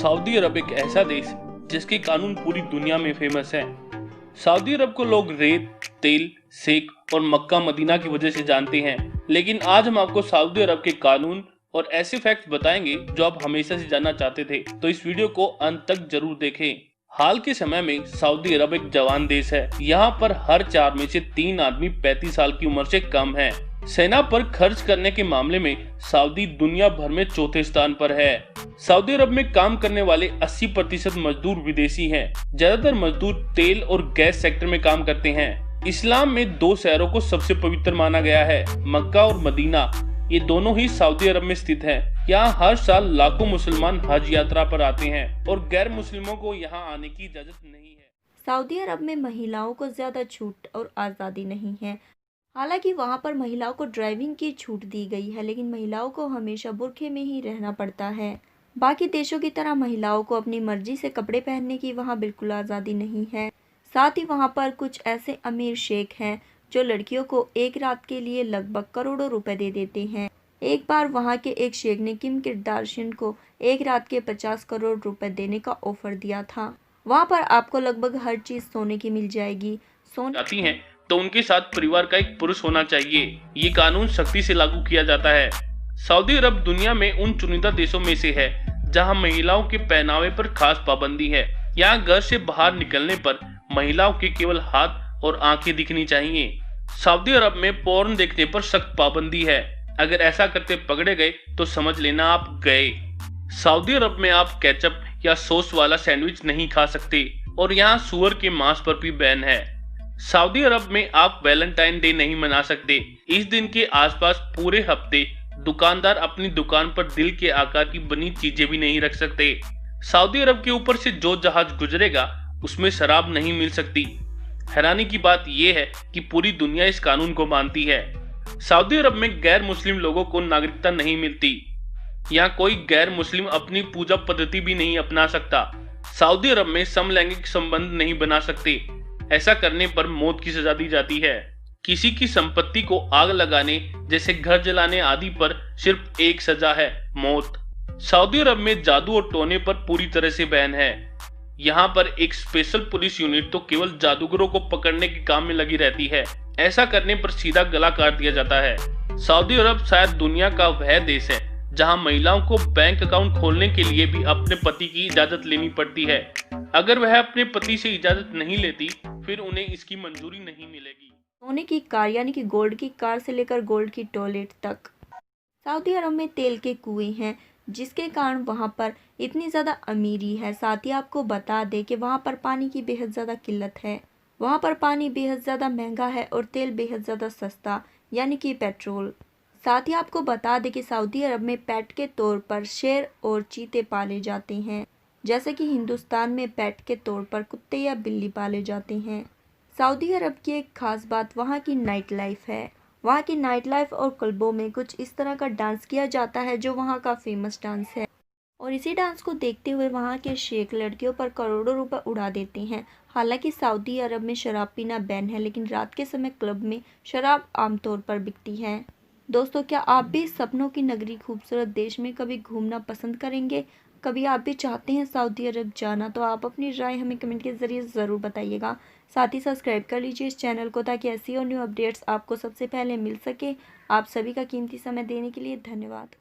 Saudi अरब एक ऐसा देश जिसके कानून पूरी दुनिया में फेमस हैं। सऊदी अरब को लोग रेत, तेल, सेक और मक्का मदीना की वजह से जानते हैं, लेकिन आज हम आपको सऊदी अरब के कानून और ऐसे फैक्ट्स बताएंगे जो आप हमेशा से जानना चाहते थे। तो इस वीडियो को अंत तक जरूर देखें। हाल के समय में सऊदी अरब एक जवान देश है। यहाँ पर हर 4 में से 3 आदमी 35 साल की उम्र से कम हैं। सेना पर खर्च करने के मामले में सऊदी दुनिया भर में चौथे स्थान पर है। सऊदी अरब में काम करने वाले 80% मजदूर विदेशी हैं। ज्यादातर मजदूर तेल और गैस सेक्टर में काम करते हैं। इस्लाम में 2 शहरों को सबसे पवित्र माना गया है, मक्का और मदीना। ये दोनों ही सऊदी अरब में स्थित हैं। यहाँ हर साल लाखों मुसलमान हज यात्रा पर आते हैं और गैर मुस्लिमों को यहाँ आने की इजाजत नहीं है। सऊदी अरब में महिलाओं को ज्यादा छूट और आज़ादी नहीं है। हालांकि वहां पर महिलाओं को ड्राइविंग की छूट दी गई है, लेकिन महिलाओं को हमेशा बुर्के में ही रहना पड़ता है। बाकी देशों की तरह महिलाओं को अपनी मर्जी से कपड़े पहनने की वहां बिल्कुल आज़ादी नहीं है। साथ ही वहां पर कुछ ऐसे अमीर शेख हैं जो लड़कियों को एक रात के लिए लगभग करोड़ों रुपए दे देते हैं। एक बार वहां के एक शेख ने किम कार्दाशियन को एक रात के 50 करोड़ रुपए देने का ऑफर दिया था। वहां पर आपको लगभग हर चीज सोने की मिल जाएगी। आती हैं तो उनके साथ परिवार का एक पुरुष होना चाहिए। ये कानून सख्ती से लागू किया जाता है। सऊदी अरब दुनिया में उन चुनिंदा देशों में से है जहां महिलाओं के पहनावे पर खास पाबंदी है। यहाँ घर से बाहर निकलने पर महिलाओं के केवल हाथ और आंखें दिखनी चाहिए। सऊदी अरब में पोर्न देखने पर सख्त पाबंदी है। अगर ऐसा करते पकड़े गए तो समझ लेना आप गए। सऊदी अरब में आप केचप या सॉस वाला सैंडविच नहीं खा सकते और यहाँ सुअर के मांस पर भी बैन है। सऊदी अरब में आप वैलेंटाइन डे नहीं मना सकते। इस दिन के आसपास पूरे हफ्ते दुकानदार अपनी दुकान पर दिल के आकार की बनी चीजें भी नहीं रख सकते। सऊदी अरब के ऊपर से जो जहाज गुजरेगा उसमें शराब नहीं मिल सकती। हैरानी की बात यह है कि पूरी दुनिया इस कानून को मानती है। सऊदी अरब में गैर मुस्लिम लोगों को नागरिकता नहीं मिलती। यहाँ कोई गैर मुस्लिम अपनी पूजा पद्धति भी नहीं अपना सकता। सऊदी अरब में समलैंगिक संबंध नहीं बना सकते। ऐसा करने पर मौत की सजा दी जाती है। किसी की संपत्ति को आग लगाने जैसे घर जलाने आदि पर सिर्फ एक सजा है, मौत। सऊदी अरब में जादू और टोने पर पूरी तरह से बैन है। यहाँ पर एक स्पेशल पुलिस यूनिट तो केवल जादूगरों को पकड़ने के काम में लगी रहती है। ऐसा करने पर सीधा गला काट दिया जाता है। सऊदी अरब शायद दुनिया का वह देश है जहाँ महिलाओं को बैंक अकाउंट खोलने के लिए भी अपने पति की इजाजत लेनी पड़ती है। अगर वह अपने पति से इजाजत नहीं लेती फिर उन्हें इसकी मंजूरी नहीं मिलेगी। सोने की कार यानी कि गोल्ड की कार से लेकर गोल्ड की टॉयलेट तक। सऊदी अरब में तेल के कुएं हैं जिसके कारण वहां पर इतनी ज़्यादा अमीरी है। साथ ही आपको बता दें कि वहां पर पानी की बेहद ज़्यादा किल्लत है। वहां पर पानी बेहद ज़्यादा महंगा है और तेल बेहद ज़्यादा सस्ता यानी कि पेट्रोल। साथ ही आपको बता दें कि सऊदी अरब में पेट के तौर पर शेर और चीते पाले जाते हैं, जैसे कि हिंदुस्तान में पेट के तौर पर कुत्ते या बिल्ली पाले जाते हैं। सऊदी अरब की एक खास बात वहाँ की नाइट लाइफ है। वहाँ की नाइट लाइफ और क्लबों में कुछ इस तरह का डांस किया जाता है जो वहाँ का फेमस डांस है, और इसी डांस को देखते हुए वहाँ के शेख लड़कियों पर करोड़ों रुपए उड़ा देते हैं। हालांकि सऊदी अरब में शराब पीना बैन है, लेकिन रात के समय क्लब में शराब आमतौर पर बिकती है। दोस्तों, क्या आप भी सपनों की नगरी खूबसूरत देश में कभी घूमना पसंद करेंगे? कभी आप भी चाहते हैं सऊदी अरब जाना? तो आप अपनी राय हमें कमेंट के ज़रिए ज़रूर बताइएगा। साथ ही सब्सक्राइब कर लीजिए इस चैनल को ताकि ऐसी और न्यू अपडेट्स आपको सबसे पहले मिल सके। आप सभी का कीमती समय देने के लिए धन्यवाद।